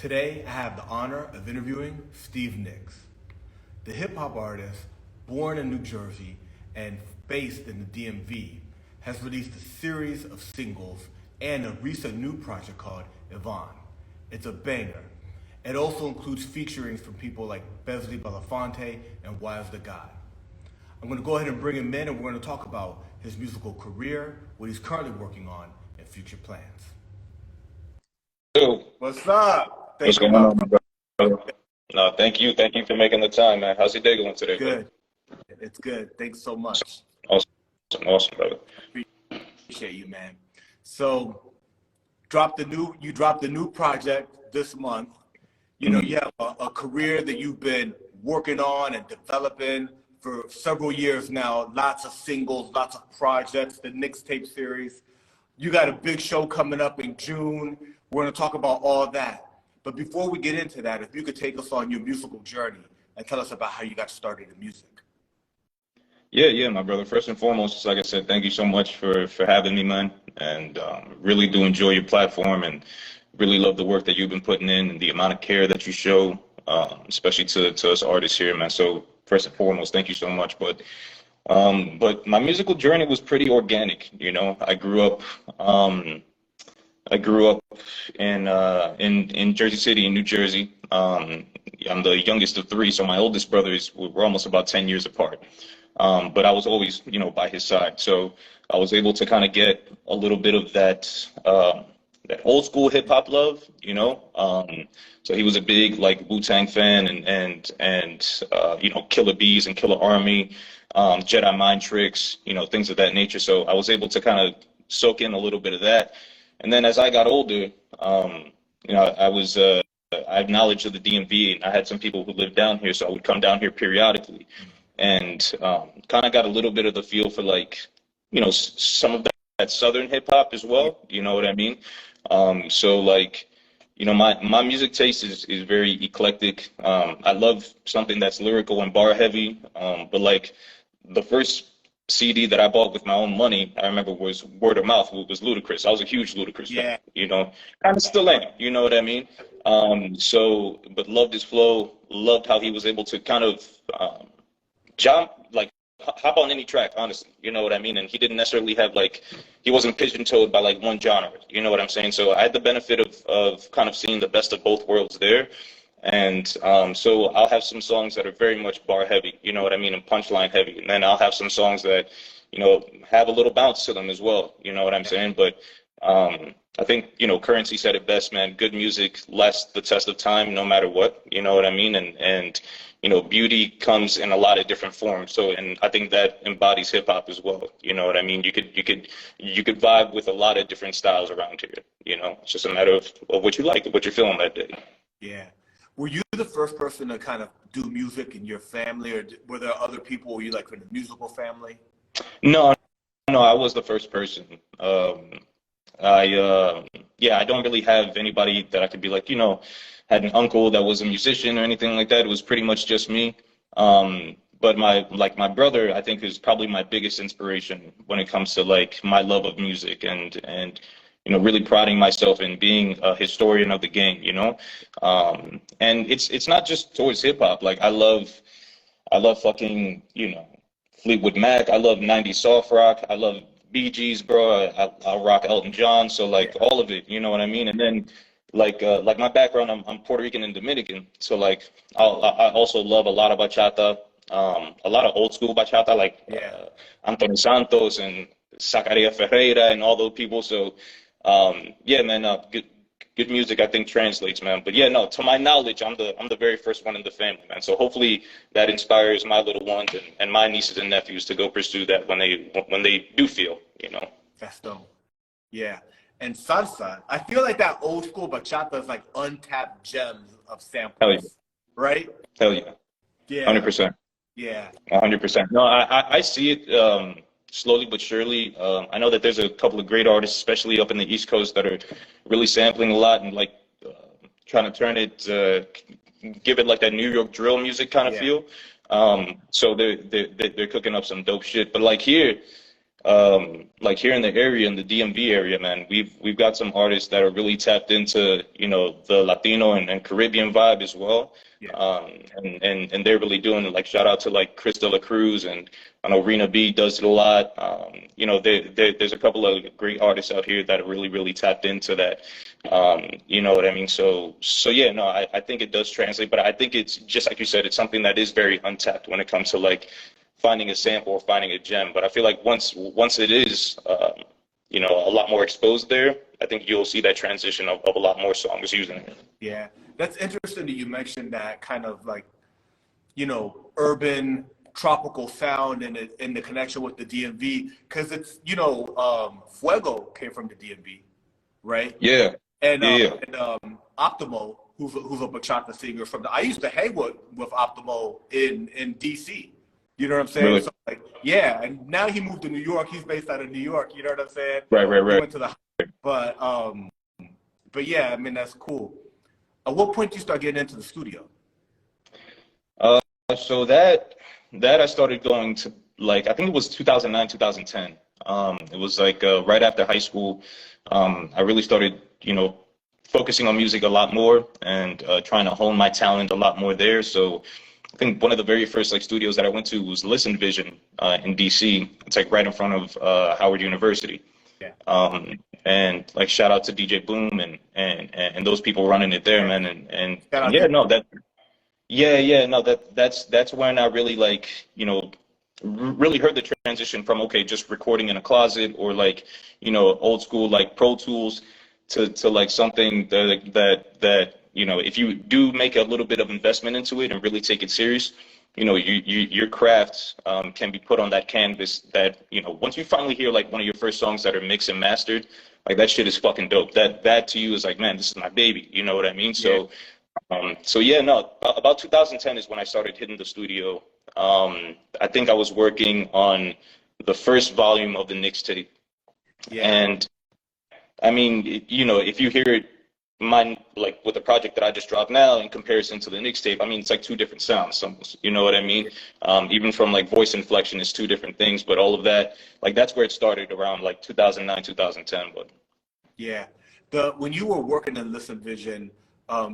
Today, I have the honor of interviewing Steve Nixx, the hip hop artist born in New Jersey and based in the DMV, has released a series of singles and a recent new project called Y.V.O.N.N.E. It's a banger. It also includes featurings from people like Beasley Belafonte and Y.V.O.N.N.E. I'm going to go ahead and bring him in, and we're going to talk about his musical career, what he's currently working on, and future plans. Yo, What's up? what's going on, my brother? No, thank you. Thank you for making the time, man. How's your day going today, bro? Good. It's good. Thanks so much. Awesome, awesome, brother. Appreciate you, man. So, you dropped the new project this month. You know, you have a career that you've been working on and developing for several years now. Lots of singles, lots of projects, the Nixxtape series. You got a big show coming up in June. We're going to talk about all that. But before we get into that, if you could take us on your musical journey and tell us about how you got started in music. Yeah, my brother. First and foremost, like I said, thank you so much for having me, man. And really do enjoy your platform and really love the work that you've been putting in and the amount of care that you show, especially to us artists here, man. So first and foremost, thank you so much. But my musical journey was pretty organic. You know, I grew up in Jersey City, in New Jersey. I'm the youngest of three, so my oldest brothers were almost about 10 years apart. But I was always, you know, by his side. So I was able to kind of get a little bit of that old school hip hop love, you know. So he was a big like Wu-Tang fan and you know, Killer Bees and Killer Army, Jedi Mind Tricks, you know, things of that nature. So I was able to kind of soak in a little bit of that. And then as I got older, you know, I had knowledge of the DMV, and I had some people who lived down here, so I would come down here periodically, and kind of got a little bit of the feel for, like, you know, some of that Southern hip hop as well. You know what I mean? So like, you know, my music taste is very eclectic. I love something that's lyrical and bar heavy, but like the first CD that I bought with my own money, I remember, was Word of Mouth. It was Ludacris. I was a huge Ludacris fan, you know, kind of still am, you know what I mean? So, but loved his flow, loved how he was able to kind of hop on any track, honestly, you know what I mean? And he didn't necessarily have, like, he wasn't pigeon-toed by like one genre, you know what I'm saying? So I had the benefit of kind of seeing the best of both worlds there. And so I'll have some songs that are very much bar heavy, you know what I mean, and punchline heavy. And then I'll have some songs that, you know, have a little bounce to them as well, you know what I'm saying? But I think, you know, Currency said it best, man. Good music lasts the test of time no matter what, you know what I mean? And you know, beauty comes in a lot of different forms. So, and I think that embodies hip hop as well, you know what I mean? You could vibe with a lot of different styles around here, you know? It's just a matter of what you like, what you're feeling that day. Yeah. Were you the first person to kind of do music in your family, or were there other people? Were you like from the musical family? No, I was the first person. I don't really have anybody that I could be like, you know, had an uncle that was a musician or anything like that. It was pretty much just me. But my brother, I think, is probably my biggest inspiration when it comes to like my love of music and you know, really priding myself in being a historian of the game, you know. And it's not just towards hip hop. Like I love fucking, you know, Fleetwood Mac. I love 90s soft rock. I love Bee Gees, bro. I'll rock Elton John. So like all of it, you know what I mean? And then like my background, I'm Puerto Rican and Dominican. So like I also love a lot of bachata, a lot of old school bachata, like Antonio Santos and Zacaria Ferreira and all those people. So yeah, man, good music, I think, translates, man. But yeah, no, to my knowledge, I'm the very first one in the family, man. So hopefully that inspires my little ones and my nieces and nephews to go pursue that when they do feel, you know. That's dope. Yeah. And salsa, I feel like that old school bachata is like untapped gems of samples. Hell yeah. Right? Hell yeah. Yeah. 100%. Yeah. 100%. No, I see it slowly but surely. I know that there's a couple of great artists, especially up in the East Coast, that are really sampling a lot and like trying to turn it, give it like that New York drill music kind of feel. So they're cooking up some dope shit. But like here, like here in the area, in the DMV area, man, we've got some artists that are really tapped into, you know, the Latino and Caribbean vibe as well. Yeah. And they're really doing it. Like shout out to like Chris De La Cruz, and I know Rena B does it a lot. You know, there's a couple of great artists out here that are really tapped into that. You know what I mean? So yeah, no, I think it does translate, but I think it's just like you said, it's something that is very untapped when it comes to like finding a sample or finding a gem. But I feel like once it is, you know, a lot more exposed there, I think you'll see that transition of a lot more songs using it. Yeah, that's interesting that you mentioned that kind of like, you know, urban tropical sound and the connection with the DMV, because it's, you know, Fuego came from the DMV, right? Yeah, And yeah. Optimo, who's a bachata singer from I used to hang with Optimo in DC. You know what I'm saying? Really? So like, yeah, and now he moved to New York. He's based out of New York. You know what I'm saying? Right. He went to the, but yeah, I mean that's cool. At what point do you start getting into the studio? So that I started going to, like, I think it was 2009, 2010. It was like right after high school. I really started, you know, focusing on music a lot more and trying to hone my talent a lot more there. So I think one of the very first like studios that I went to was Listen Vision in DC. It's like right in front of Howard University. Yeah. And like shout out to DJ Boom and those people running it there, man. And Shout out yeah, to- no, yeah, no, that's when I really like, you know, really heard the transition from, okay, just recording in a closet or like, you know, old school like Pro Tools to like something that you know, if you do make a little bit of investment into it and really take it serious, you know, your craft can be put on that canvas that, you know, once you finally hear like one of your first songs that are mixed and mastered, like that shit is fucking dope. That to you is like, man, this is my baby. You know what I mean? So, so yeah, no, about 2010 is when I started hitting the studio. I think I was working on the first volume of the Nixxtape. Yeah. And I mean, you know, if you hear it, mine, like with the project that I just dropped now in comparison to the Nixxtape, I mean, it's like two different sounds almost, you know what I mean? Even from like voice inflection is two different things, but all of that, like that's where it started around like 2009, 2010. But Yeah. When you were working in Listen Vision,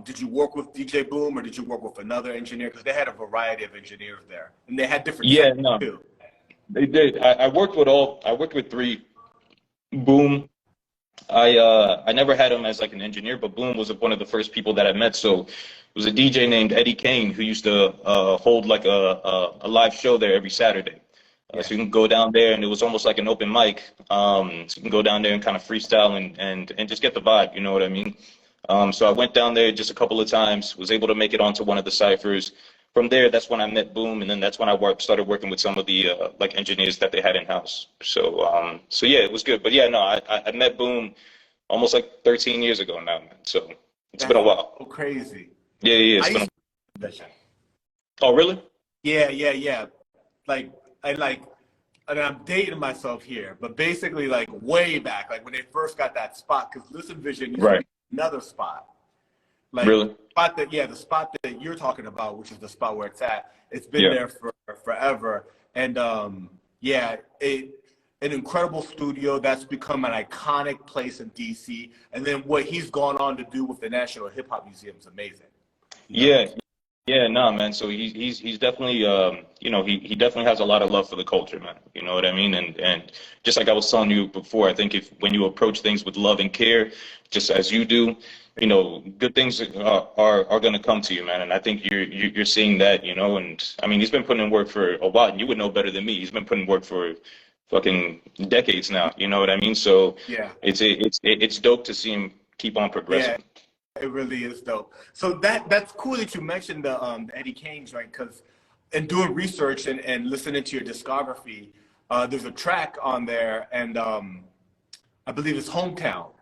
did you work with DJ Boom or did you work with another engineer? Because they had a variety of engineers there, and they had different yeah, sounds no, too. they did. I worked with three. Boom. I never had him as like an engineer, but Boom was one of the first people that I met. So it was a DJ named Eddie Kane who used to hold like a live show there every Saturday. So you can go down there, and it was almost like an open mic. So you can go down there and kind of freestyle and just get the vibe. You know what I mean? So I went down there just a couple of times, was able to make it onto one of the ciphers. From there, that's when I met Boom, and then that's when I started working with some of the like engineers that they had in house. So so yeah, it was good. But yeah, no, I met Boom almost like 13 years ago now, man. So it's been a while. So crazy. Yeah, I it's been. used to Vision. Oh, really? Yeah. Like and I'm dating myself here, but basically like way back, like when they first got that spot, because Listen Vision used to Right. be another spot. Like Really? the spot that you're talking about, which is the spot where it's at, it's been Yeah. there for forever. And yeah, an incredible studio that's become an iconic place in DC. And then what he's gone on to do with the National Hip Hop Museum is amazing. Yeah, nah, man. So he's definitely you know, he definitely has a lot of love for the culture, man. You know what I mean? And just like I was telling you before, I think if when you approach things with love and care, just as you do, you know, good things are gonna come to you, man. And I think you're seeing that, you know. And I mean, he's been putting in work for a while, and you would know better than me. He's been putting work for fucking decades now. You know what I mean? So Yeah. it's dope to see him keep on progressing. It really is dope. So that's cool that you mentioned the Eddie Kane, right? Because in doing research and listening to your discography, there's a track on there, and I believe it's Hometown.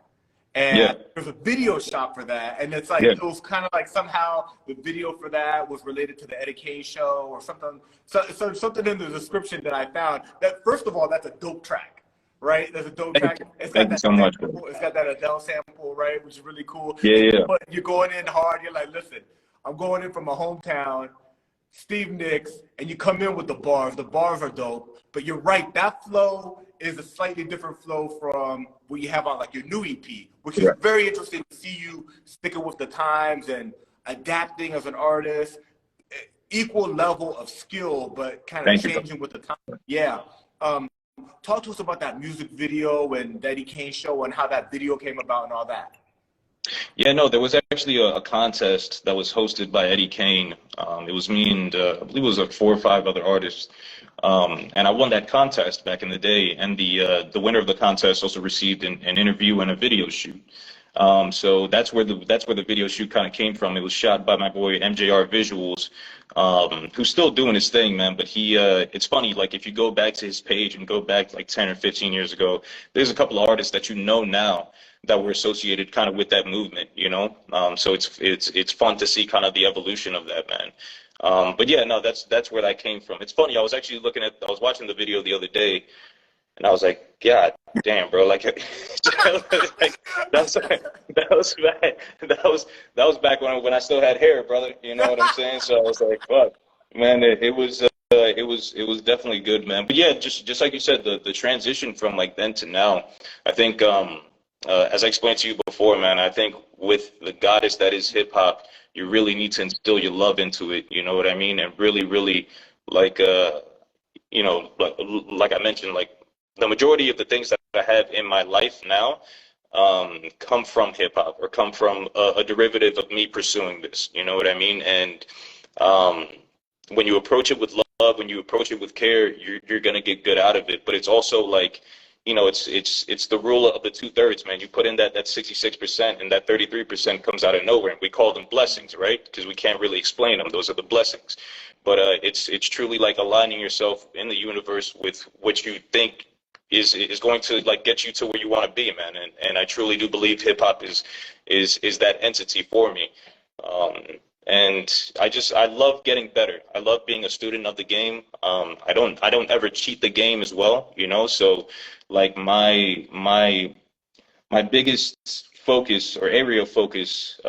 And Yeah. there's a video shot for that, and it's like Yeah. it was kind of like somehow the video for that was related to the Eddie Kane show or something. So something in the description that I found. That first of all, that's a dope track, right? There's a dope track. It's got Thank you that so much, sample, bro. it's got that Adele sample, right? Which is really cool. Yeah. But you're going in hard. You're like, listen, I'm going in from my hometown. Steve Nixx, and you come in with the bars. The bars are dope, but you're right. That flow is a slightly different flow from what you have on like your new EP, which is very interesting to see you sticking with the times and adapting as an artist. Equal level of skill, but kind of changing with the time. Yeah. Talk to us about that music video and Eddie Kane show and how that video came about and all that. Yeah, no, there was actually a contest that was hosted by Eddie Kane. It was me and I believe it was like 4 or 5 other artists. And I won that contest back in the day. And the winner of the contest also received an interview and a video shoot. So that's where the video shoot kind of came from. It was shot by my boy MJR Visuals, who's still doing his thing, man. But it's funny, like if you go back to his page and go back like 10 or 15 years ago, there's a couple of artists that you know now that were associated kind of with that movement, you know. So it's fun to see kind of the evolution of that, man. But yeah, no, that's where that came from. It's funny. I was watching the video the other day, and I was like, God damn, bro, like, like that was back when I still had hair, brother. You know what I'm saying? So I was like, fuck, man, it was definitely good, man. But yeah, just like you said, the transition from like then to now, I think, as I explained to you before, man, I think with the goddess that is hip hop, you really need to instill your love into it. You know what I mean? And really, like, you know, like I mentioned, like, the majority of the things that I have in my life now come from hip hop or come from a derivative of me pursuing this. You know what I mean? And when you approach it with love, when you approach it with care, you're gonna get good out of it. But it's also like, you know, it's the rule of the 2/3, man. You put in that 66%, and that 33% comes out of nowhere, and we call them blessings, right? Because we can't really explain them. Those are the blessings. But it's truly like aligning yourself in the universe with what you think is going to like get you to where you want to be, man. And I truly do believe hip hop is that entity for me. And I love getting better. I love being a student of the game. I don't ever cheat the game as well, you know. So like my biggest focus or area of focus,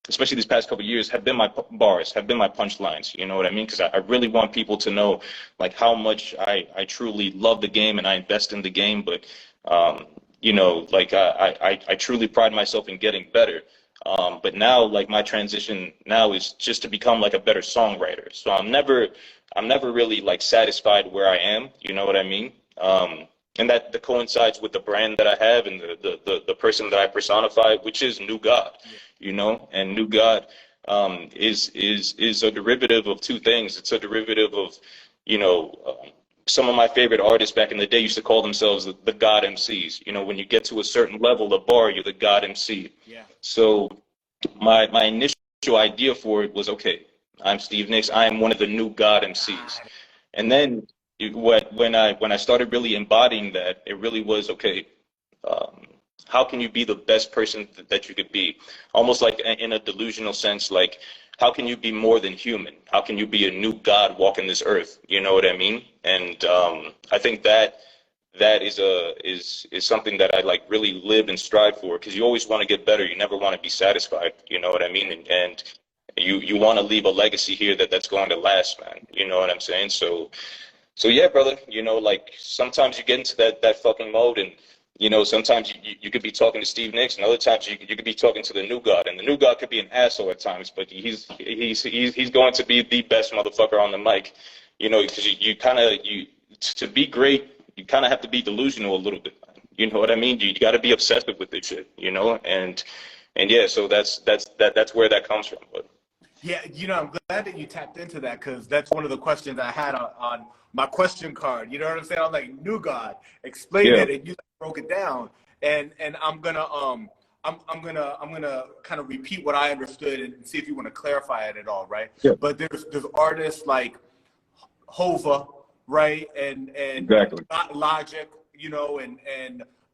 especially these past couple of years, have been my bars, have been my punchlines. You know what I mean? Because I really want people to know like how much I truly love the game and I invest in the game. But you know, like I truly pride myself in getting better. But now, like, my transition now is just to become like a better songwriter. So I'm never really like satisfied where I am. You know what I mean? And that coincides with the brand that I have and the person that I personify, which is New God. You know, and New God is a derivative of 2 things. It's a derivative of, you know, some of my favorite artists back in the day used to call themselves the God MCs. You know, when you get to a certain level of bar, you're the God MC. Yeah. So my initial idea for it was, okay, I'm Steve Nixx. I am one of the new God MCs. And then when I started really embodying that, it really was, okay, how can you be the best person that you could be? Almost like in a delusional sense, like, how can you be more than human? How can you be a new God walking this earth? You know what I mean? And I think that is something that I like really live and strive for, because you always want to get better. You never want to be satisfied. You know what I mean? And you want to leave a legacy here that's going to last, man. You know what I'm saying? So yeah, brother. You know, like sometimes you get into that fucking mode, and you know, sometimes you could be talking to Steve Nixx, and other times you could be talking to the new God. And the new God could be an asshole at times, but he's going to be the best motherfucker on the mic. You know, because to be great, you kind of have to be delusional a little bit. You know what I mean? You got to be obsessive with this shit. You know, and yeah, so that's where that comes from. But yeah, you know, I'm glad that you tapped into that, because that's one of the questions I had on my question card. You know what I'm saying? I'm like, New God, explain it, and you broke it down. And I'm gonna kind of repeat what I understood and see if you want to clarify it at all, right? Yeah. But there's artists like Hova, right, and exactly. Logic, you know, and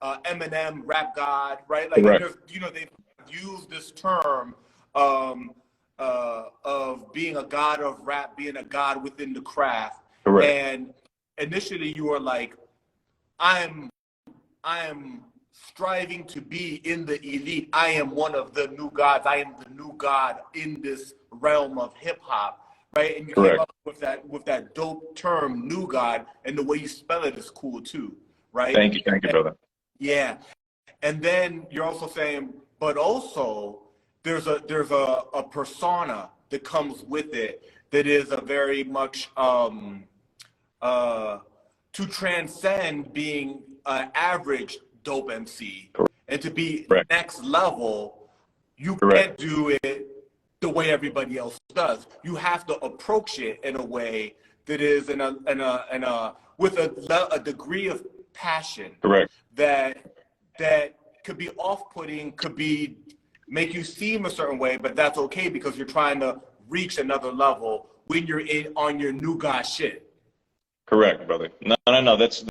Eminem, Rap God, right? Like, you know, they've used this term of being a god of rap, being a god within the craft. Correct. And initially you were like, I am striving to be in the elite. I am one of the new gods. I am the new god in this realm of hip hop, right? And you came Correct. up with that dope term, new God, and the way you spell it is cool too, right? Thank you, And, brother. yeah, and then you're also saying, but also there's a persona that comes with it that is a very much to transcend being an average dope MC and to be Correct. next level, you Correct. can't do it the way everybody else does. You have to approach it in a way that is with a degree of passion Correct. that that could be off-putting, could be make you seem a certain way, but that's okay because you're trying to reach another level when you're on your new guy shit. Correct, brother. No. That's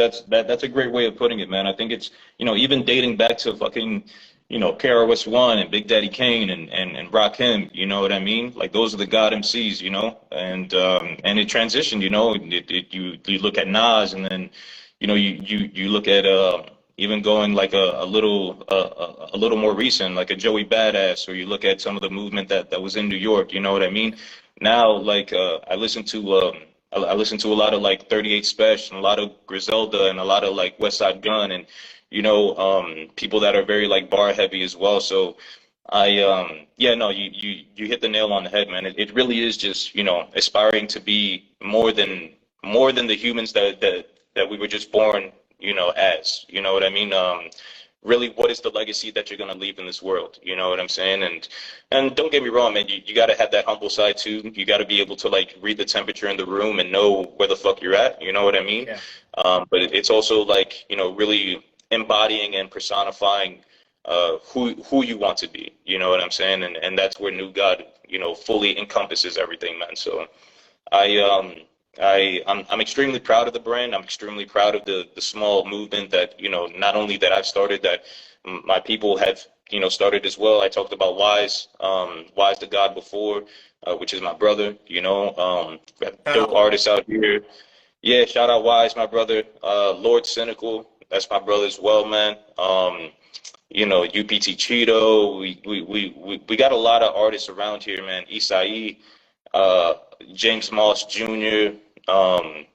a great way of putting it, man. I think it's, even dating back to fucking, KRS-One and Big Daddy Kane and Rakim, you know what I mean? Like those are the God MCs, and it transitioned, you look at Nas, and then, you look at even going like a little more recent, like a Joey Badass, or you look at some of the movement that was in New York, you know what I mean? Now, like I listen to a lot of like 38 Special and a lot of Griselda and a lot of like West Side Gun, and people that are very like bar heavy as well. So yeah, no, you hit the nail on the head, man. It really is just, aspiring to be more than the humans that we were just born, as, you know what I mean? Really, what is the legacy that you're going to leave in this world? You know what I'm saying? And don't get me wrong, man, you got to have that humble side too. You got to be able to like read the temperature in the room and know where the fuck you're at. You know what I mean? Yeah. But it's also like, really embodying and personifying who you want to be. You know what I'm saying? And that's where New God, fully encompasses everything, man. So I'm extremely proud of the brand. I'm extremely proud of the small movement that, not only that I've started, that my people have, started as well. I talked about Wise the God before, which is my brother, dope artists out here. Yeah, shout out Wise, my brother. Lord Cynical, that's my brother as well, man. UPT Cheeto. We got a lot of artists around here, man. Isai, James Moss Jr.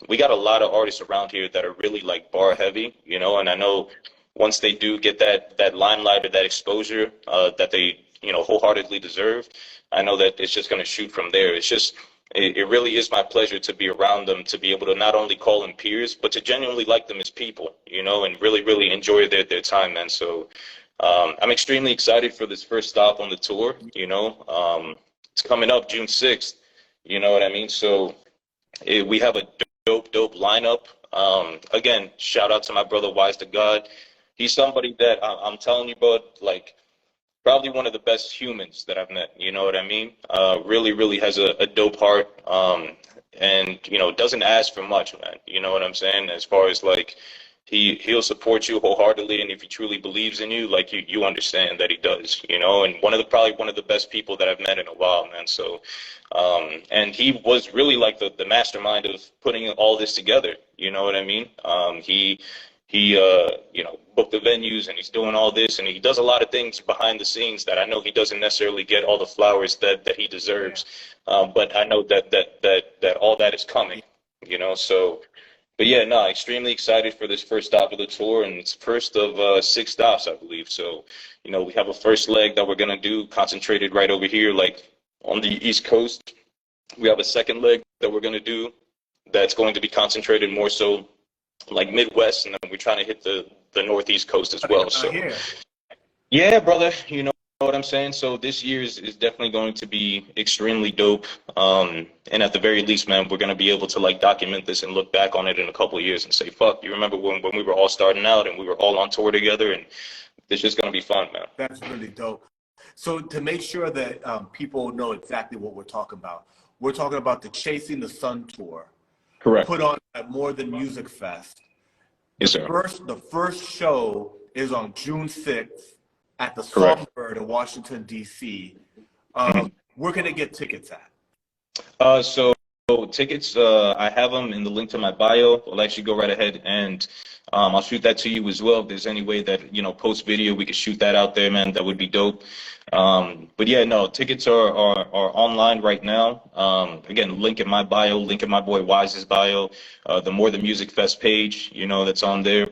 We got a lot of artists around here that are really like bar heavy, and I know once they do get that limelight or that exposure that they, wholeheartedly deserve, I know that it's just going to shoot from there. It's just, it really is my pleasure to be around them, to be able to not only call them peers, but to genuinely like them as people, and really, really enjoy their time, man. So I'm extremely excited for this first stop on the tour, it's coming up June 6th, you know what I mean? So we have a dope lineup. Again, shout out to my brother Wise to God. He's somebody that I'm telling you, bud, like probably one of the best humans that I've met. You know what I mean? Really, really has a dope heart. And doesn't ask for much, man. You know what I'm saying? As far as like he'll support you wholeheartedly, and if he truly believes in you, like you understand that he does, and probably one of the best people that I've met in a while, man. So and he was really like the mastermind of putting all this together, you know what I mean? He booked the venues, and he's doing all this, and he does a lot of things behind the scenes that I know he doesn't necessarily get all the flowers that he deserves. But I know that all that is coming, so. But yeah, no, extremely excited for this first stop of the tour, and it's first of 6 stops, I believe. So, we have a first leg that we're gonna do concentrated right over here, like on the East Coast. We have a second leg that we're gonna do that's going to be concentrated more so like Midwest, and then we're trying to hit the Northeast coast as well. So, yeah, brother, you know what I'm saying? So this year is definitely going to be extremely dope. And at the very least, man, we're going to be able to like document this and look back on it in a couple of years and say, fuck, you remember when we were all starting out and we were all on tour together, and it's just going to be fun, man. That's really dope. So to make sure that people know exactly what we're talking about the Chasing the Sun tour. Correct. Put on at More Than Music Fest. Yes, sir. The first show is on June 6th at the Songbird in Washington, D.C. Where can they get tickets at? So tickets, I have them in the link to my bio. I'll actually go right ahead and I'll shoot that to you as well. If there's any way that, post video, we could shoot that out there, man, that would be dope. But yeah, no, tickets are online right now. Again, link in my bio, link in my boy Wise's bio, the More the Music Fest page, that's on there.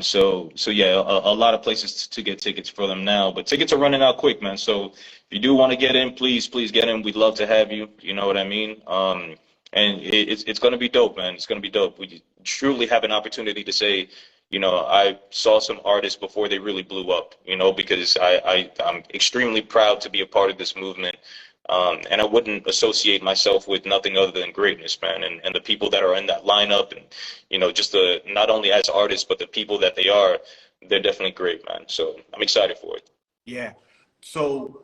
So yeah, a lot of places to get tickets for them now, but tickets are running out quick, man. So if you do want to get in, please get in. We'd love to have you. You know what I mean? And it's going to be dope, man. It's going to be dope. We truly have an opportunity to say, I saw some artists before they really blew up, because I'm extremely proud to be a part of this movement. And I wouldn't associate myself with nothing other than greatness, man. And the people that are in that lineup and, just not only as artists, but the people that they are, they're definitely great, man. So I'm excited for it. Yeah. So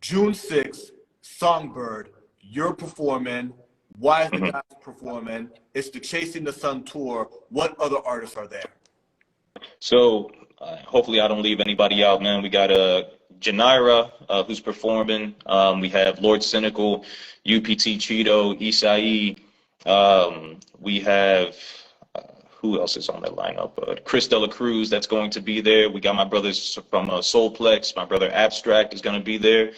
June 6th, Songbird, you're performing. Why is the guys performing? It's the Chasing the Sun tour. What other artists are there? So hopefully I don't leave anybody out, man. We got Janira, who's performing. We have Lord Cynical, UPT Cheeto, Isai. We have who else is on that lineup? Chris Dela Cruz, that's going to be there. We got my brothers from Soulplex. My brother Abstract is going to be there.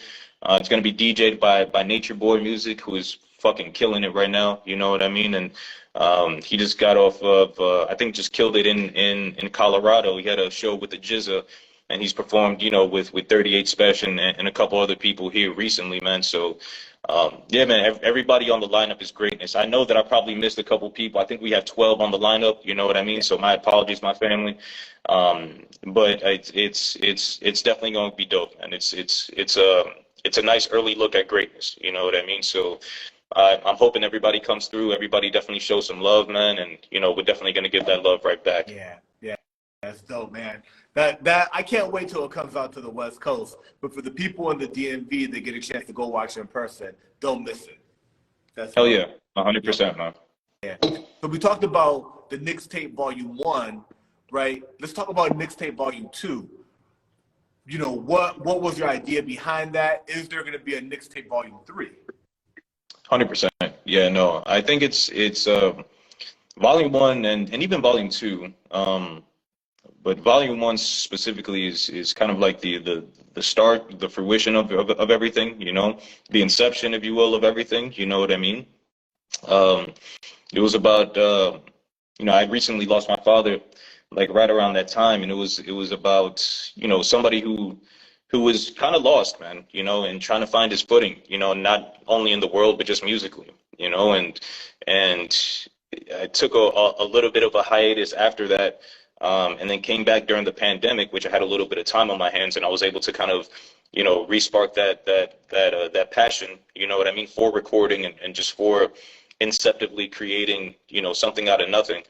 It's going to be DJ'd by Nature Boy Music, who is fucking killing it right now. You know what I mean? And he just got off of, I think just killed it in Colorado. He had a show with the Jizza, and he's performed, with 38 Special and a couple other people here recently, man. So, yeah, man, everybody on the lineup is greatness. I know that I probably missed a couple people. I think we have 12 on the lineup. You know what I mean? So my apologies, my family. But it's definitely going to be dope, and it's a nice early look at greatness. You know what I mean? So I'm hoping everybody comes through. Everybody definitely shows some love, man, and we're definitely going to give that love right back. Yeah, that's dope, man. That I can't wait till it comes out to the West Coast. But for the people in the DMV that get a chance to go watch it in person, don't miss it. That's Hell yeah, 100%, man. Yeah. So we talked about the Nixxtape Volume 1, right? Let's talk about Nixxtape Volume 2. What was your idea behind that? Is there going to be a Nixxtape Volume 3? 100%. Yeah, no, I think it's Volume 1 and even Volume 2. But Volume 1 specifically is kind of like the start, the fruition of everything, the inception, if you will, of everything. You know what I mean? It was about I recently lost my father, like right around that time, and it was about somebody who was kind of lost, man, and trying to find his footing, not only in the world but just musically, and I took a little bit of a hiatus after that. And then came back during the pandemic, which I had a little bit of time on my hands, and I was able to kind of, respark that passion, you know what I mean, for recording and just for inceptively creating, something out of nothing.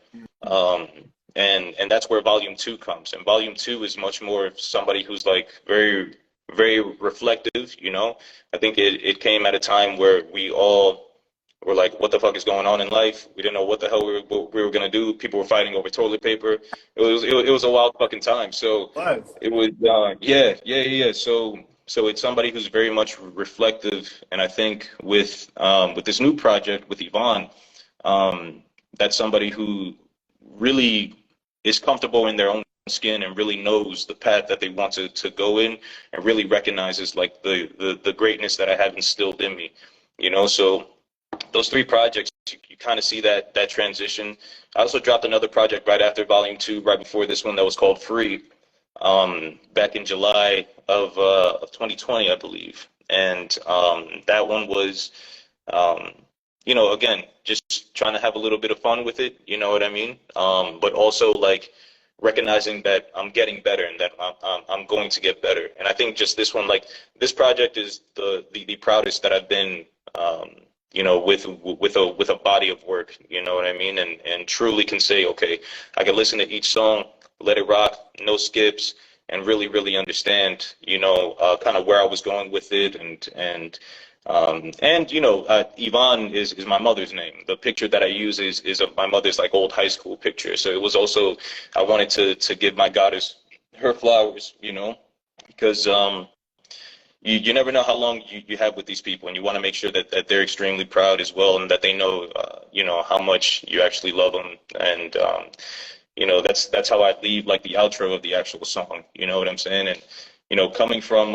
And that's where Volume 2 comes. And Volume 2 is much more somebody who's like very, very reflective, I think it came at a time where we all were like, what the fuck is going on in life? We didn't know what the hell we were gonna do. People were fighting over toilet paper. It was a wild fucking time. So it was yeah. So it's somebody who's very much reflective, and I think with this new project with Y.V.O.N.N.E, that's somebody who really is comfortable in their own skin and really knows the path that they want to go in, and really recognizes like the greatness that I have instilled in me, so those three projects, you kind of see that transition. I also dropped another project right after Volume 2, right before this one, that was called Free, back in July of 2020, I believe. And that one was, again, just trying to have a little bit of fun with it, you know what I mean? But also like recognizing that I'm getting better and that I'm going to get better. And I think just this one, like this project is the proudest that I've been, with a body of work, you know what I mean? And truly can say, okay, I can listen to each song, let it rock, no skips, and really, really understand, kind of where I was going with it. And Y.V.O.N.N.E is my mother's name. The picture that I use is of my mother's like old high school picture. So it was also, I wanted to give my goddess her flowers, because, you never know how long you have with these people, and you want to make sure that they're extremely proud as well, and that they know, how much you actually love them. And, that's how I leave like the outro of the actual song. You know what I'm saying? And, coming from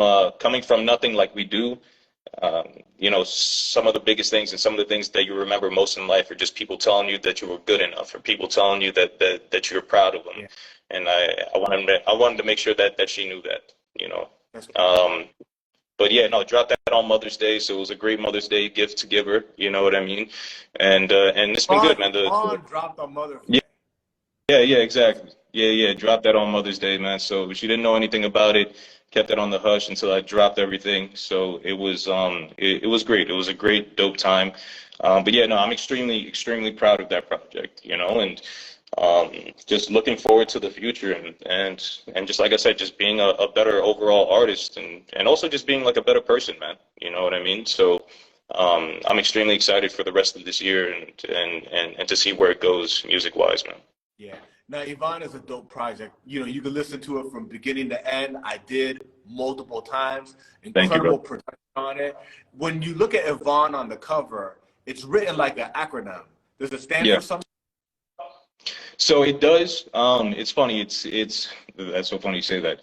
nothing like we do, some of the biggest things and some of the things that you remember most in life are just people telling you that you were good enough, or people telling you that you're proud of them. Yeah. And I wanted to make sure that she knew that, That's cool. But yeah, no, dropped that on Mother's Day, so it was a great Mother's Day gift to give her. You know what I mean? And it's been good, man. Y.V.O.N.N.E dropped on Mother's Day. Yeah, exactly. Yeah, dropped that on Mother's Day, man. So she didn't know anything about it, kept it on the hush until I dropped everything. So it was it was great. It was a great, dope time. But yeah, no, I'm extremely proud of that project, and just looking forward to the future, and just like I said, just being a better overall artist, and also just being like a better person, man. You know what I mean? So I'm extremely excited for the rest of this year, and to see where it goes music wise, man. Yeah. Now, Y.V.O.N.N E is a dope project. You can listen to it from beginning to end. I did multiple times. Thank you, Incredible bro. production on it. When you look at Y.V.O.N.N E on the cover, it's written like an acronym. Does it stand Yeah. for something? So it does. It's funny. It's that's so funny you say that.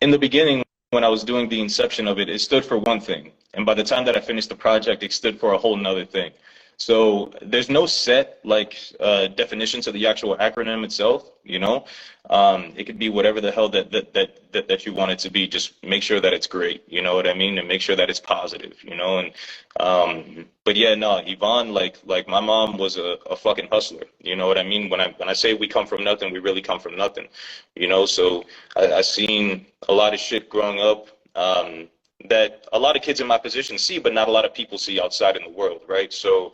In the beginning, when I was doing the inception of it, it stood for one thing, and by the time that I finished the project, it stood for a whole nother thing. So there's no set definition to the actual acronym itself. It could be whatever the hell that you want it to be. Just make sure that it's great. You know what I mean, and make sure that it's positive. And but yeah, no, Y.V.O.N.N E, like my mom was a fucking hustler. You know what I mean? When I say we come from nothing, we really come from nothing. So I seen a lot of shit growing up. That a lot of kids in my position see, but not a lot of people see outside in the world, right? So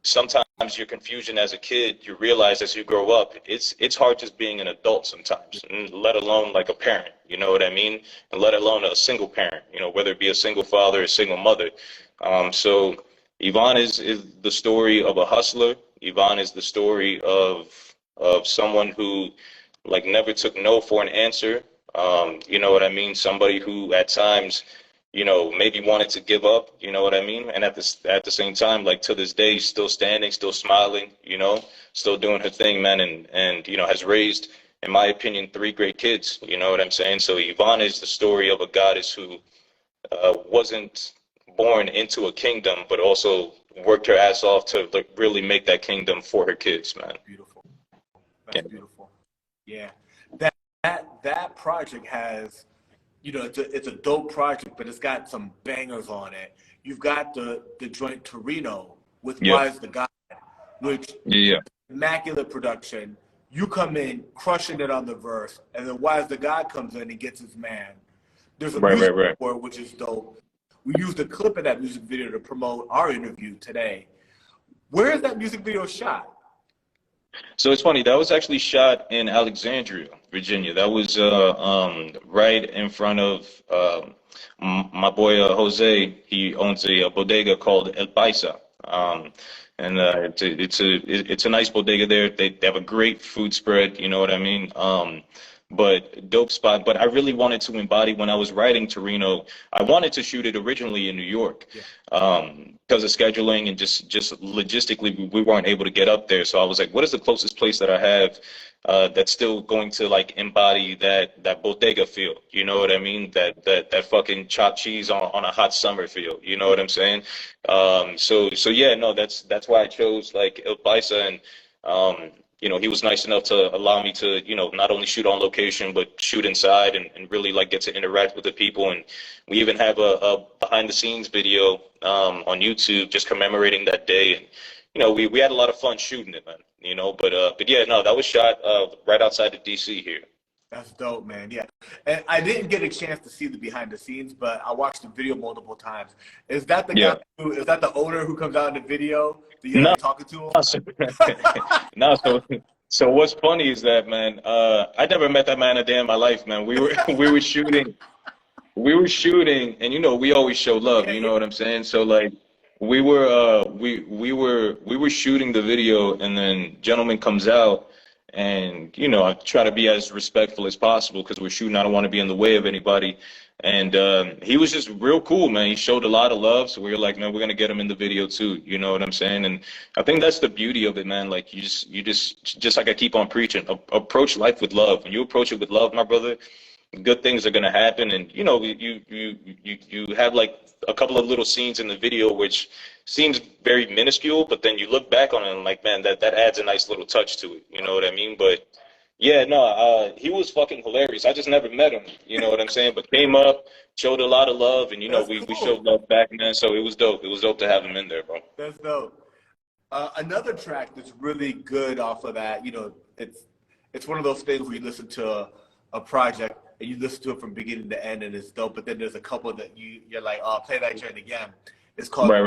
sometimes your confusion as a kid, you realize as you grow up, it's hard just being an adult sometimes, and let alone like a parent, you know what I mean? And let alone a single parent, whether it be a single father or a single mother. So Y.V.O.N.N E is the story of a hustler. Y.V.O.N.N E is the story of someone who like never took no for an answer. You know what I mean? Somebody who at times, maybe wanted to give up, you know what I mean? And at the same time, like to this day, still standing, still smiling, still doing her thing, man, and has raised, in my opinion, 3 great kids, you know what I'm saying? So Y.V.O.N.N E is the story of a goddess who wasn't born into a kingdom, but also worked her ass off to really make that kingdom for her kids, man. Beautiful. That's beautiful. Yeah. That project has, it's a dope project, but it's got some bangers on it. You've got the joint Torino with Wise the God, which immaculate production. You come in crushing it on the verse, and then Wise the God comes in and gets his man. There's a music video, which is dope. We used a clip of that music video to promote our interview today. Where is that music video shot? So it's funny, that was actually shot in Alexandria, Virginia. That was right in front of my boy Jose. He owns a bodega called El Paisa. And it's a nice bodega there. They have a great food spread, you know what I mean? But dope spot. But I really wanted to embody, when I was writing Torino, I wanted to shoot it originally in New York. Because of scheduling and just logistically, we weren't able to get up there. So I was like, what is the closest place that I have that's still going to like embody that bodega feel? You know what I mean? That fucking chopped cheese on a hot summer feel. You know what I'm saying? So yeah, no, that's why I chose like El Paisa. And he was nice enough to allow me to, not only shoot on location, but shoot inside and really like get to interact with the people. And we even have a behind the scenes video on YouTube just commemorating that day. And, we had a lot of fun shooting it, man, but yeah, no, that was shot right outside of DC here. That's dope, man. Yeah. And I didn't get a chance to see the behind the scenes, but I watched the video multiple times. Is that the guy is that the owner who comes out in the video? No, talking to him? No, so what's funny is that, man, I never met that man a day in my life, man. We were shooting, and we always show love, you know what I'm saying? So like we were shooting the video, and then gentleman comes out And, you know, I try to be as respectful as possible because we're shooting. I don't want to be in the way of anybody. And he was just real cool, man. He showed a lot of love. So we were like, man, we're going to get him in the video too. You know what I'm saying? And I think that's the beauty of it, man. Like just like I keep on preaching, approach life with love. When you approach it with love, my brother, good things are going to happen. And, you know, you have like a couple of little scenes in the video, which seems very minuscule, but then you look back on it and like, man, that adds a nice little touch to it. You know what I mean? But yeah, no, he was fucking hilarious. I just never met him, you know what I'm saying? But came up, showed a lot of love, and, you know, we showed love back, man. So it was dope. It was dope to have him in there, bro. That's dope. Another track that's really good off of that, you know, it's one of those things where you listen to a project and you listen to it from beginning to end and it's dope, but then there's a couple that you're like, oh, play that joint again. It's called Right.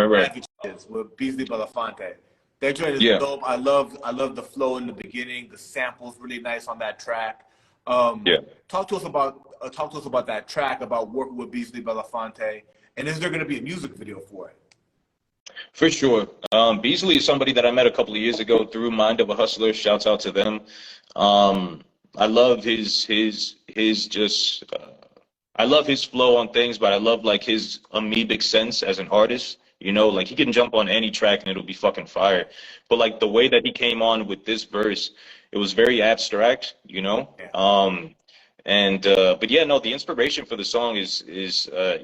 with Beasley Belafonte. That joint is dope. I love the flow in the beginning. The sample's really nice on that track. Talk to us about that track, about working with Beasley Belafonte, and is there going to be a music video for it? For sure. Beasley is somebody that I met a couple of years ago through Mind of a Hustler. Shouts out to them. I love his just I love his flow on things, but I love like his amoebic sense as an artist. You know, like he can jump on any track and it'll be fucking fire. But like the way that he came on with this verse, it was very abstract, you know. But yeah, no, the inspiration for the song is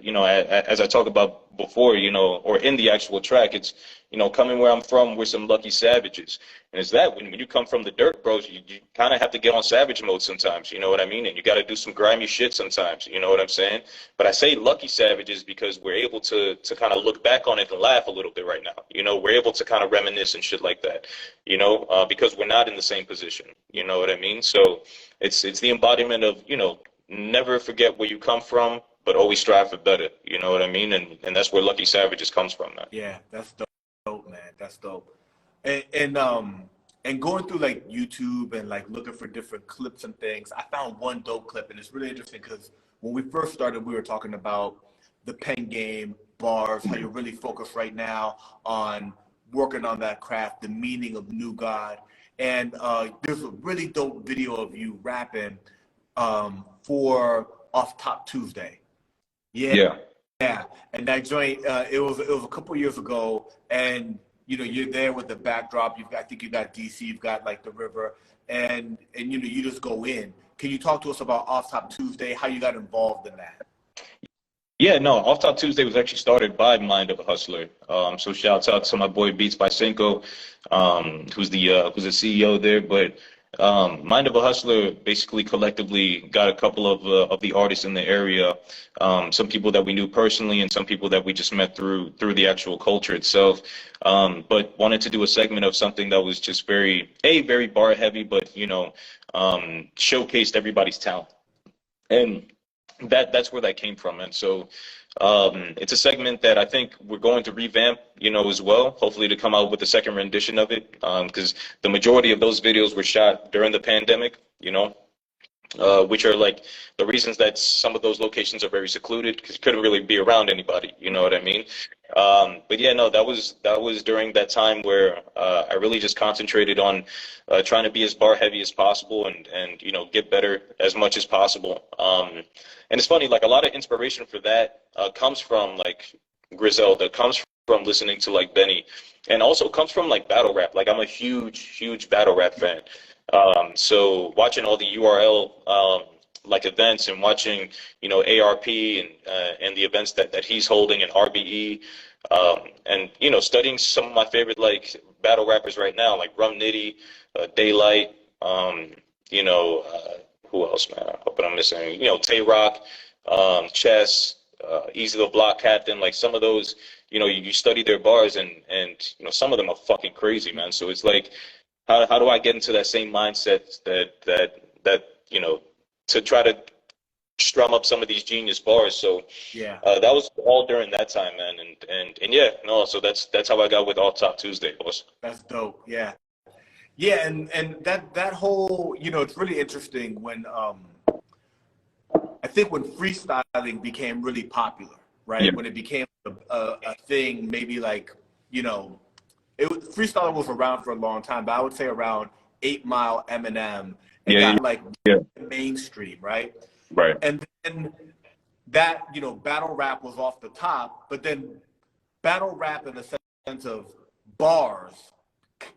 you know, as I talked about before, you know, or in the actual track, it's, you know, coming where I'm from, we're some lucky savages. And it's that when you come from the dirt, bro, you kind of have to get on savage mode sometimes, you know what I mean? And you got to do some grimy shit sometimes, you know what I'm saying? But I say lucky savages because we're able to kind of look back on it and laugh a little bit right now. You know, we're able to kind of reminisce and shit like that, you know, because we're not in the same position, you know what I mean? So it's the embodiment of, you know, never forget where you come from, but always strive for better, you know what I mean? And that's where Lucky Savages comes from, man. Yeah, that's dope, man. That's dope. And going through like YouTube and like looking for different clips and things, I found one dope clip, and it's really interesting because when we first started, we were talking about the pen game, bars, how you're really focused right now on working on that craft, the meaning of New God. And there's a really dope video of you rapping for Off Top Tuesday. Yeah. And that joint, it was a couple years ago, and you know, you're there with the backdrop. I think you got DC, you've got like the river, and you know, you just go in. Can you talk to us about Off Top Tuesday, how you got involved in that? Yeah, no, Off Top Tuesday was actually started by Mind of a Hustler. So shouts out to my boy Beats by Cinco, who's the CEO there. But Mind of a Hustler basically collectively got a couple of the artists in the area, some people that we knew personally and some people that we just met through the actual culture itself. But wanted to do a segment of something that was just very bar heavy, but you know, showcased everybody's talent. And that's where that came from. And so it's a segment that I think we're going to revamp, you know, as well, hopefully to come out with a second rendition of it, because the majority of those videos were shot during the pandemic, you know, which are like the reasons that some of those locations are very secluded because you couldn't really be around anybody, you know what I mean? But yeah, no, that was during that time where I really just concentrated on trying to be as bar heavy as possible and you know, get better as much as possible. And it's funny, like a lot of inspiration for that comes from like Griselda, comes from listening to like Benny, and also comes from like battle rap. Like I'm a huge battle rap fan. So watching all the URL like events and watching, you know, ARP and the events that he's holding and RBE, and you know, studying some of my favorite like battle rappers right now, like Rum-Nitty, Daylight, you know, who else, man? I hope I'm missing. You know, Tay Rock, Chess, Easy the Block Captain. Like some of those, you know, you study their bars and you know, some of them are fucking crazy, man. So it's like, how do I get into that same mindset that you know, to try to strum up some of these genius bars? So yeah, that was all during that time, man. And yeah, no, so that's how I got with All Top Tuesday, boss. That's dope. Yeah. Yeah, and that whole, you know, it's really interesting when I think when freestyling became really popular, right? Yeah. When it became a thing, maybe like, you know, freestyling was around for a long time, but I would say around 8 Mile, Eminem. It Yeah, got like yeah, mainstream, right? right. And then that, you know, battle rap was off the top, but then battle rap in the sense of bars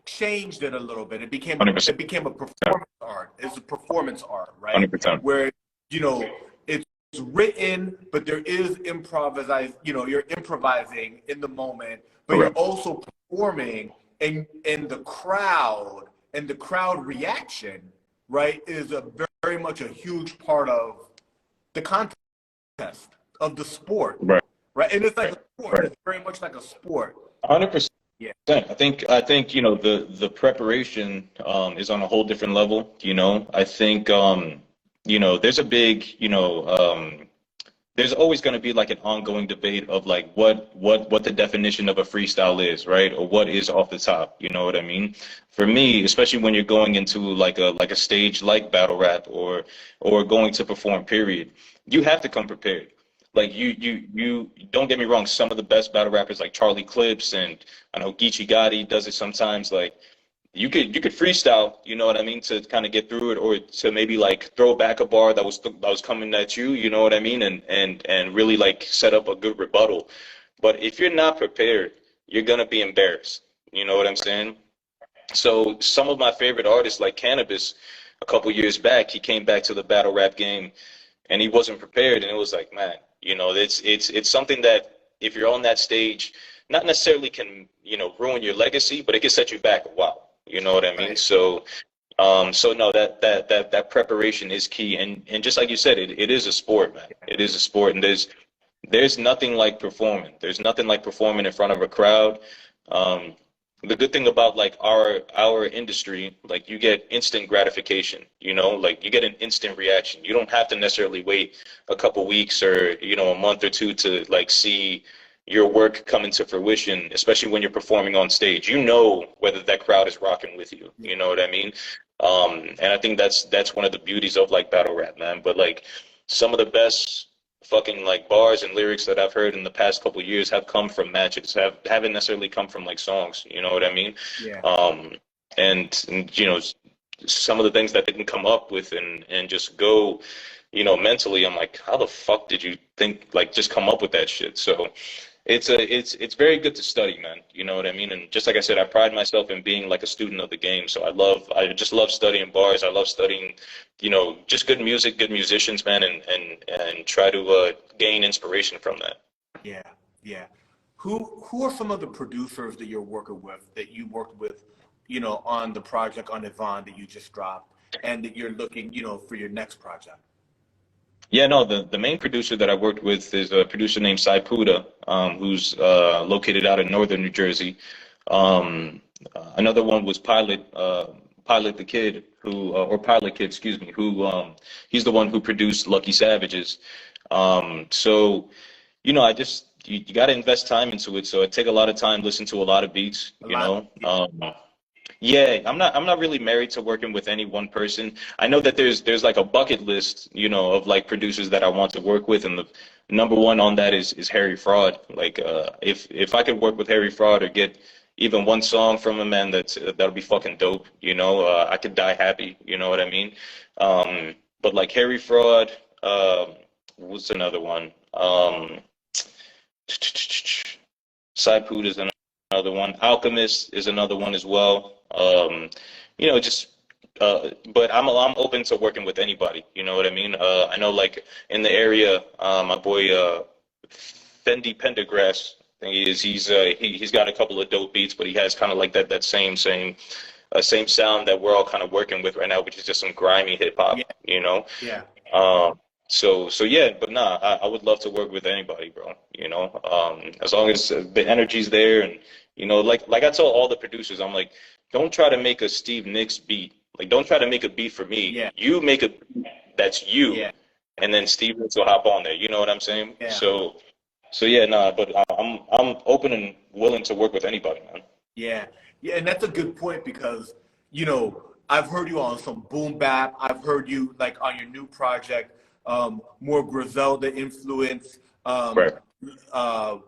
changed it a little bit. It became 100%. a performance art. It's a performance art, right? 100%. Where, you know, it's written, but there is you know, you're improvising in the moment, but you're Correct. also performing, and the crowd and the crowd reaction, right, is a very much a huge part of the contest of the sport, Right. right? And it's like a sport. Right. It's very much like a sport. 100%. Yeah. I think you know the preparation is on a whole different level. You know, I think you know there's a big there's always going to be like an ongoing debate of like what the definition of a freestyle is, right? Or what is off the top, you know what I mean? For me, especially when you're going into like a stage like battle rap or going to perform, period, you have to come prepared. Like you don't get me wrong, some of the best battle rappers like Charlie Clips and I know Geechee Gotti does it sometimes. Like you could freestyle, you know what I mean, to kind of get through it, or to maybe like throw back a bar that was coming at you, you know what I mean, and really like set up a good rebuttal. But if you're not prepared, you're gonna be embarrassed. You know what I'm saying? So some of my favorite artists like Cannabis, a couple years back, he came back to the battle rap game and he wasn't prepared, and it was like, man, you know, it's something that if you're on that stage, not necessarily can, you know, ruin your legacy, but it can set you back a while. You know what I mean? Right. So no, that preparation is key, and just like you said, it is a sport, man. It is a sport, and there's nothing like performing. There's nothing like performing in front of a crowd. Um, the good thing about like our industry, like you get instant gratification, you know, like you get an instant reaction. You don't have to necessarily wait a couple weeks or, you know, a month or two to like see your work come into fruition, especially when you're performing on stage. You know whether that crowd is rocking with you. You know what I mean? And I think that's one of the beauties of like battle rap, man. But like some of the best fucking like bars and lyrics that I've heard in the past couple of years have come from matches, haven't necessarily come from like songs, you know what I mean? Yeah. And you know, some of the things that they can come up with and just go, you know, mentally, I'm like, how the fuck did you think like just come up with that shit? So it's very good to study, man. You know what I mean? And just like I said, I pride myself in being like a student of the game. So I just love studying bars. I love studying, you know, just good music, good musicians, man, and try to gain inspiration from that. Yeah. Yeah. Who are some of the producers that you're working with, that you worked with, you know, on the project on Y.V.O.N.N.E that you just dropped, and that you're looking, you know, for your next project? Yeah, no, the main producer that I worked with is a producer named Cy Puda, who's located out in northern New Jersey. Another one was Pilot the Kid, or Pilot Kid, excuse me, who he's the one who produced Lucky Savages. So, you know, you got to invest time into it. So I take a lot of time, listen to a lot of beats, A you lot. know. Yeah, I'm not really married to working with any one person. I know that there's like a bucket list, you know, of like producers that I want to work with, and the number one on that is Harry Fraud. Like if I could work with Harry Fraud or get even one song from him, man, that'll be fucking dope, you know. I could die happy, you know what I mean? But like Harry Fraud, what's another one? Saipud is another one. Alchemist is another one as well. You know, just but I'm open to working with anybody. You know what I mean? I know like in the area, my boy Fendi Pendergrass, I think he's got a couple of dope beats, but he has kind of like that same sound that we're all kind of working with right now, which is just some grimy hip hop. Yeah. You know. Yeah. So yeah, but nah, I would love to work with anybody, bro. You know, as long as the energy's there, and you know, like I tell all the producers, I'm like, don't try to make a Steve Nicks beat. Like, don't try to make a beat for me. Yeah. You make a beat that's you, Yeah. and then Steve Nicks will hop on there. You know what I'm saying? Yeah. So yeah, nah, but I'm open and willing to work with anybody, man. Yeah. Yeah. And that's a good point because, you know, I've heard you on some boom bap. I've heard you like on your new project, more Griselda influence, Right. uh,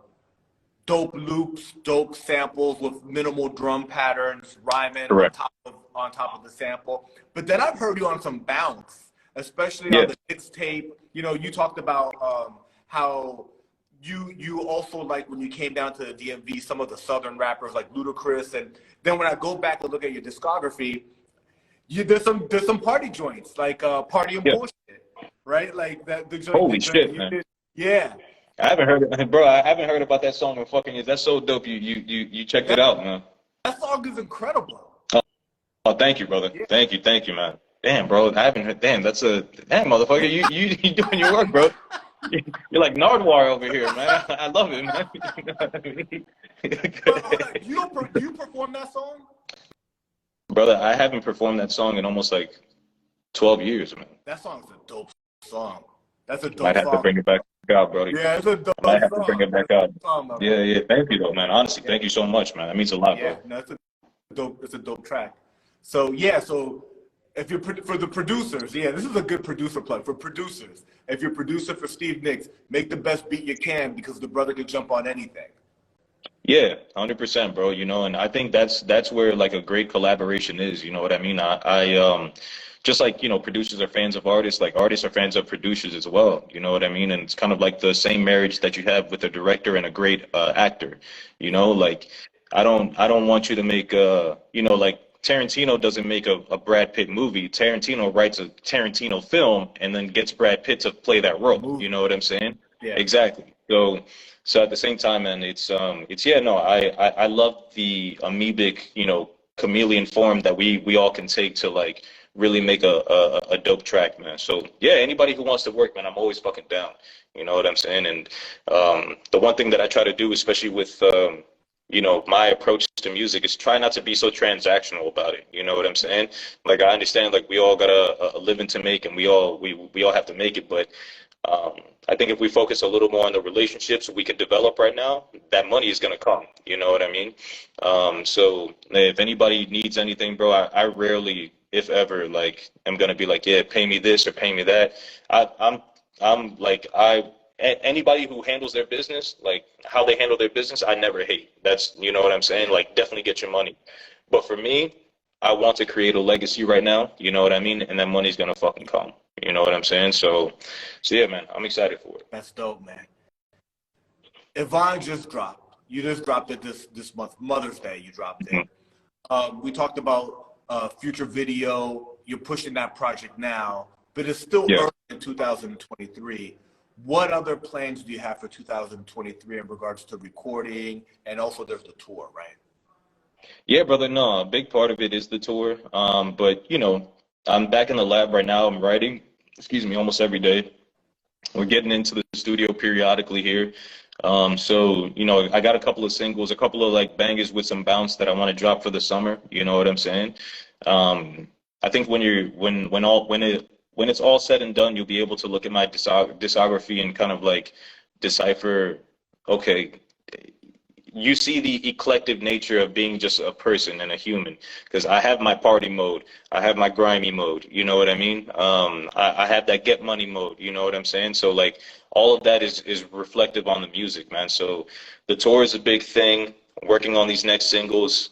dope loops, dope samples with minimal drum patterns, rhyming on Correct. top of on top of the sample. But then I've heard you on some bounce, especially Yeah. on the Nixxtape. You know, you talked about how you also, like, when you came down to the DMV, some of the southern rappers like Ludacris, and then when I go back and look at your discography, there's some party joints like Party and Yeah. Bullshit, right? Like that the joint Holy that shit, you man. did. Yeah. I haven't heard it, bro. I haven't heard about that song in fucking years. That's so dope. You checked it That, out, man. that song is incredible. Oh, thank you, brother. Yeah. Thank you, man. Damn, bro. I haven't heard. Damn, that's a damn motherfucker. You doing your work, bro. You're like Nardwar over here, man. I love it, man. But hold on, do you perform that song? Brother, I haven't performed that song in almost like 12 years, man. That song's a dope song. That's a dope Might have to song. bring it back out, brody. Yeah, it's a dope I might have to song. bring it back out. Song, my Yeah, bro. yeah. Thank you, though, man. Honestly, thank you so much, man. That means a lot, Yeah, bro. no, it's a dope track. So yeah, so if you're for the producers, yeah, this is a good producer plug for producers. If you're a producer for Steve Nixx, make the best beat you can because the brother can jump on anything. Yeah, 100%, bro. You know, and I think that's where like a great collaboration is. You know what I mean? I just like, you know, producers are fans of artists, like artists are fans of producers as well. You know what I mean? And it's kind of like the same marriage that you have with a director and a great actor. You know, like I don't want you to make you know, like Tarantino doesn't make a Brad Pitt movie. Tarantino writes a Tarantino film and then gets Brad Pitt to play that role. You know what I'm saying? Yeah. Exactly. So at the same time, man, it's yeah, no, I love the amoebic, you know, chameleon form that we all can take to like really make a dope track, man. So yeah, anybody who wants to work, man, I'm always fucking down. You know what I'm saying? And the one thing that I try to do, especially with you know, my approach to music is try not to be so transactional about it. You know what I'm saying? Like I understand, like we all got a living to make, and we all have to make it, but I think if we focus a little more on the relationships we can develop right now, that money is going to come. You know what I mean? So if anybody needs anything, bro, I rarely, if ever, like, am going to be like, yeah, pay me this or pay me that. I'm like, anybody who handles their business, like how they handle their business, I never hate. That's, you know what I'm saying? Like, definitely get your money. But for me, I want to create a legacy right now. You know what I mean? And that money's going to fucking come. You know what I'm saying? So yeah, man, I'm excited for it. That's dope, man. Y.V.O.N.N.E just dropped. You just dropped it this month, Mother's Day. You dropped it. We talked about future video. You're pushing that project now, but it's still early in 2023. What other plans do you have for 2023 in regards to recording, and also there's the tour, right? Yeah, brother. No, a big part of it is the tour. But you know, I'm back in the lab right now. I'm writing, excuse me, almost every day. We're getting into the studio periodically here. So, you know, I got a couple of singles, a couple of like bangers with some bounce that I want to drop for the summer. You know what I'm saying? I think when it's all said and done, you'll be able to look at my discography and kind of like decipher, okay, you see the eclectic nature of being just a person and a human, because I have my party mode, I have my grimy mode, you know what I mean? I have that get money mode, you know what I'm saying? So like all of that is reflective on the music, man. So the tour is a big thing. Working on these next singles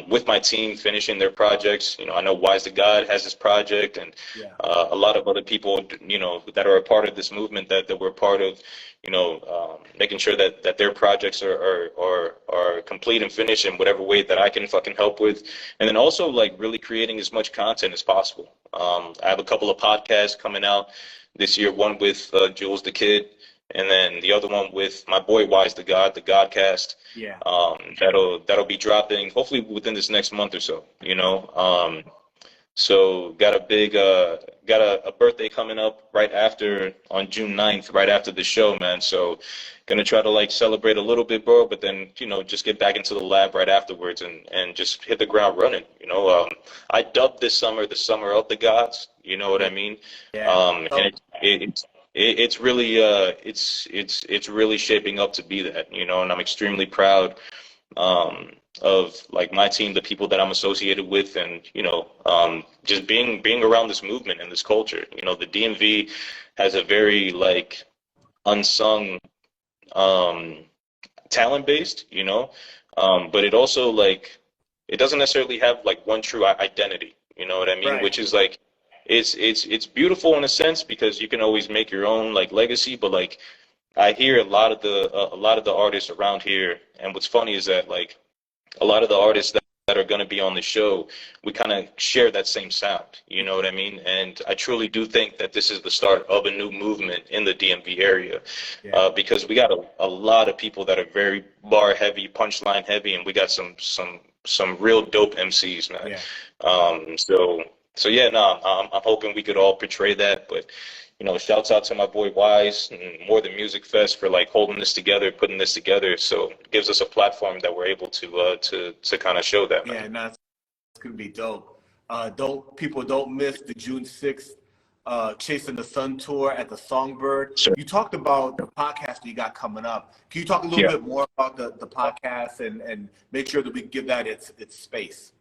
with my team, finishing their projects. You know, I know Wise to God has this project, and a lot of other people, you know, that are a part of this movement that we're part of. You know, making sure that their projects are complete and finished in whatever way that I can fucking help with, and then also like really creating as much content as possible. I have a couple of podcasts coming out this year. One with Jules the Kid. And then the other one with my boy Wise the God, the Godcast. Yeah. That'll be dropping hopefully within this next month or so. You know. So got a big got a birthday coming up right after on June 9th, right after the show, man. So gonna try to like celebrate a little bit, bro, but then, you know, just get back into the lab right afterwards and just hit the ground running. You know, I dubbed this summer the summer of the gods. You know what I mean? Yeah. And it's really it's really shaping up to be that, you know, and I'm extremely proud of like my team, the people that I'm associated with, and you know, just being around this movement and this culture. You know, the DMV has a very like unsung talent based, you know, but it also like it doesn't necessarily have like one true identity. You know what I mean? Right. Which is like, it's beautiful in a sense because you can always make your own like legacy. But like, I hear a lot of the artists around here, and what's funny is that like a lot of the artists that are going to be on the show, we kind of share that same sound. You know what I mean? And I truly do think that this is the start of a new movement in the DMV area, because we got a lot of people that are very bar heavy, punchline heavy, and we got some real dope MCs, man. So yeah, no, I'm hoping we could all portray that. But you know, shouts out to my boy Wise and More Than Music Fest for like holding this together, putting this together. So it gives us a platform that we're able to kind of show that, man. Yeah, no, it's gonna be dope. Don't miss the June 6th Chasing the Sun tour at the Songbird. Sure. You talked about the podcast you got coming up. Can you talk a little bit more about the podcast and make sure that we give that its space?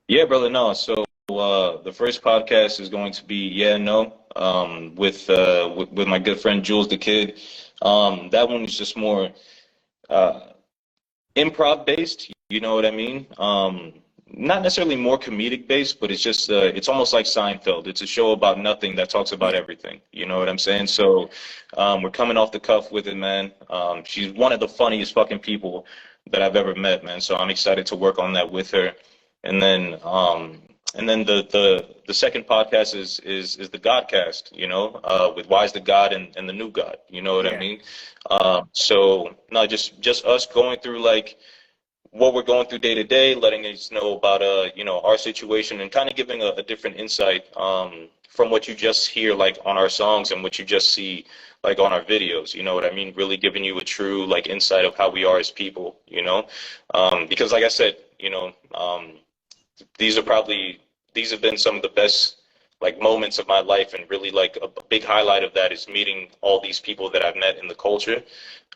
Yeah, brother. No, so the first podcast is going to be with my good friend Jules the Kid. That one is just more improv based. You know what I mean? Not necessarily more comedic based, but it's just it's almost like Seinfeld. It's a show about nothing that talks about everything. You know what I'm saying? So we're coming off the cuff with it, man. She's one of the funniest fucking people that I've ever met, man. So I'm excited to work on that with her. And then the second podcast is the Godcast, you know, with Wise the God and the New God. You know what I mean? So no, just us going through like what we're going through day to day, letting us know about our situation and kind of giving a different insight from what you just hear like on our songs and what you just see like on our videos. You know what I mean? Really giving you a true like insight of how we are as people. You know, because like I said, you know, these have been some of the best like moments of my life, and really like a big highlight of that is meeting all these people that I've met in the culture.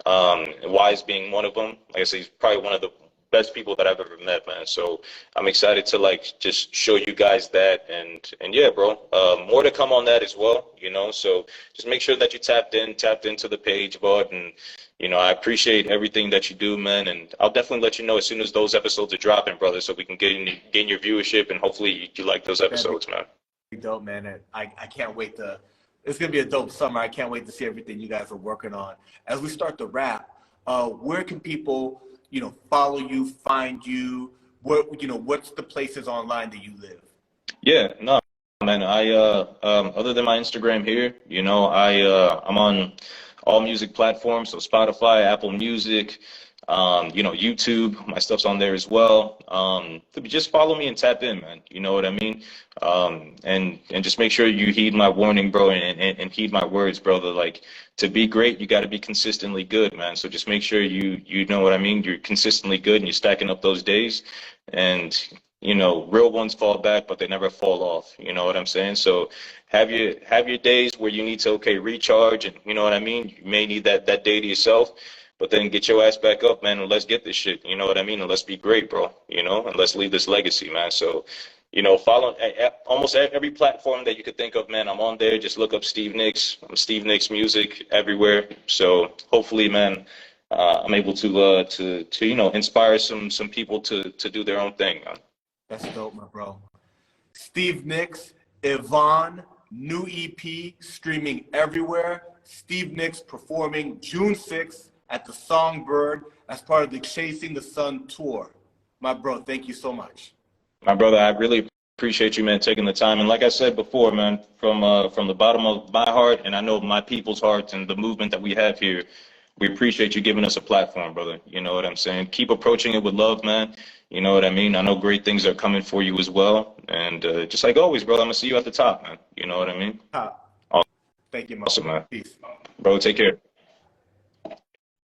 Wise being one of them. Like I say, he's probably one of the best people that I've ever met, man. So I'm excited to like just show you guys that, and yeah, bro, more to come on that as well, you know. So just make sure that you tapped into the page, bud, and you know, I appreciate everything that you do, man, and I'll definitely let you know as soon as those episodes are dropping, brother, so we can gain your viewership, and hopefully you like those episodes, man. Dope, man. And I can't wait it's gonna be a dope summer. I can't wait to see everything you guys are working on. As we start to wrap, where can people, you know, follow you, find you? What's the places online that you live? Yeah, no, man. I other than my Instagram here, you know, I'm on all music platforms, so Spotify, Apple Music, you know, YouTube, my stuff's on there as well. Just follow me and tap in, man. You know what I mean? And just make sure you heed my warning, bro, and heed my words, brother. Like, to be great, you got to be consistently good, man. So just make sure you know what I mean. You're consistently good, and you're stacking up those days. And you know, real ones fall back, but they never fall off. You know what I'm saying? So have your days where you need to recharge, and you know what I mean. You may need that day to yourself. But then get your ass back up, man, and let's get this shit. You know what I mean? And let's be great, bro. You know, and let's leave this legacy, man. So, you know, follow almost every platform that you could think of, man. I'm on there. Just look up Steve Nixx. I'm Steve Nixx Music everywhere. So hopefully, man, I'm able to you know, inspire some people to do their own thing, man. That's dope, my bro. Steve Nixx, Y.V.O.N.N.E, new EP streaming everywhere. Steve Nixx performing June 6th. At the Songbird as part of the Chasing the Sun tour. My bro, thank you so much. My brother, I really appreciate you, man, taking the time. And like I said before, man, from the bottom of my heart, and I know my people's hearts and the movement that we have here, we appreciate you giving us a platform, brother. You know what I'm saying? Keep approaching it with love, man. You know what I mean? I know great things are coming for you as well. And just like always, brother, I'm going to see you at the top, man. You know what I mean? Thank you, man. Awesome, man. Peace. Bro, take care.